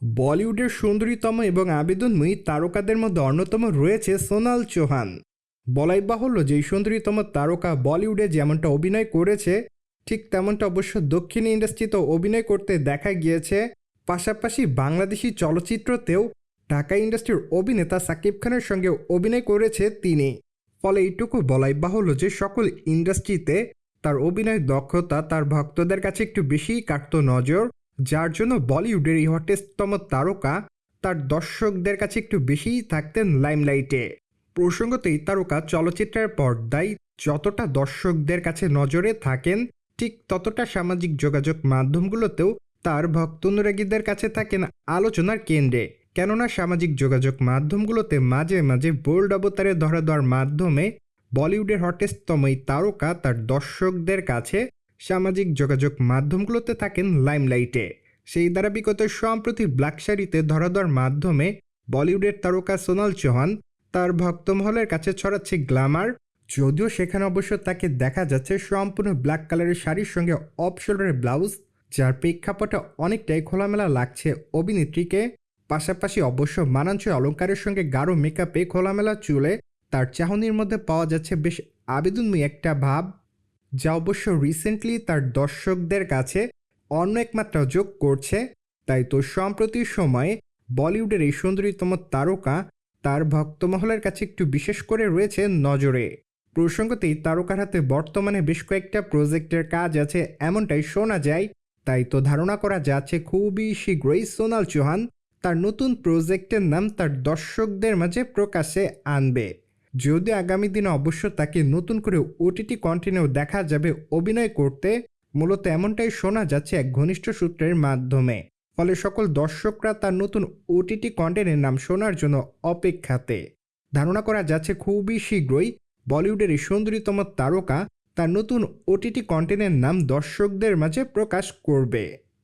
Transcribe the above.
বলিউডের সুন্দরীতম এবং আবেদনময়ী তারকাদের মধ্যে অন্যতম রয়েছে সোনাল চৌহান। বলাই বাহুল্য যে এই সুন্দরীতম তারকা বলিউডে যেমনটা অভিনয় করেছে ঠিক তেমনটা অবশ্য দক্ষিণী ইন্ডাস্ট্রিতেও অভিনয় করতে দেখা গিয়েছে। পাশাপাশি বাংলাদেশি চলচ্চিত্রতেও ঢাকা ইন্ডাস্ট্রির অভিনেতা সাকিব খানের সঙ্গে অভিনয় করেছে তিনি। ফলে এইটুকু বলাই বাহুল্য যে সকল ইন্ডাস্ট্রিতে তার অভিনয় দক্ষতা তার ভক্তদের কাছে একটু বেশিই কাটত নজর, যার জন্য বলিউডের এই হটেস্টতম তারকা তার দর্শকদের কাছে একটু বেশিই থাকতেন লাইমলাইটে। প্রসঙ্গত এই তারকা চলচ্চিত্রের পর্দায় যতটা দর্শকদের কাছে নজরে থাকেন ঠিক ততটা সামাজিক যোগাযোগ মাধ্যমগুলোতেও তার ভক্ত অনুরাগীদের কাছে থাকেন আলোচনার কেন্দ্রে। কেননা সামাজিক যোগাযোগ মাধ্যমগুলোতে মাঝে মাঝে বোল্ড অবতারে ধরা দেওয়ার মাধ্যমে বলিউডের হটেস্টতম এই তারকা তার দর্শকদের কাছে সামাজিক যোগাযোগ মাধ্যমগুলোতে থাকেন লাইমলাইটে। সেই ধারাবাহিকত সম্প্রতি ব্ল্যাক শাড়িতে ধরা দেওয়ার মাধ্যমে বলিউডের তারকা সোনাল চৌহান তার ভক্তমহলের কাছে ছড়াচ্ছে গ্ল্যামার। যদিও সেখানে অবশ্য তাকে দেখা যাচ্ছে সম্পূর্ণ ব্ল্যাক কালারের শাড়ির সঙ্গে অফ শোল্ডারের ব্লাউজ, যার প্রেক্ষাপটে অনেকটাই খোলামেলা লাগছে অভিনেত্রীকে। পাশাপাশি অবশ্য মানানসই অলঙ্কারের সঙ্গে গাঢ় মেকআপে খোলামেলা চুলে তার চাহনির মধ্যে পাওয়া যাচ্ছে বেশ আবেদনময়ী একটা ভাব, যা অবশ্য রিসেন্টলি তার দর্শকদের কাছে অন্য এক মাত্রা যোগ করছে। তাই তো সম্প্রতি সময়ে বলিউডের এই সুন্দরীতম তারকা তার ভক্তমহলের কাছে একটু বিশেষ করে রয়েছে নজরে। প্রসঙ্গত এই তারকার হাতে বর্তমানে বেশ কয়েকটা প্রজেক্টের কাজ আছে এমনটাই শোনা যায়। তাই তো ধারণা করা যাচ্ছে খুবই শীঘ্রই সোনাল চৌহান তার নতুন প্রজেক্টের নাম তার দর্শকদের মাঝে প্রকাশ্যে আনবে। যদি আগামী দিনে অবশ্য তাকে নতুন করে ওটিটি কন্টেন্টেও দেখা যাবে অভিনয় করতে, মূলত এমনটাই শোনা যাচ্ছে এক ঘনিষ্ঠ সূত্রের মাধ্যমে। ফলে সকল দর্শকরা তার নতুন ওটিটি কন্টেন্টের নাম শোনার জন্য অপেক্ষাতে। ধারণা করা যাচ্ছে খুবই শীঘ্রই বলিউডের এই সুন্দরীতম তারকা তার নতুন ওটিটি কন্টেন্টের নাম দর্শকদের মাঝে প্রকাশ করবে।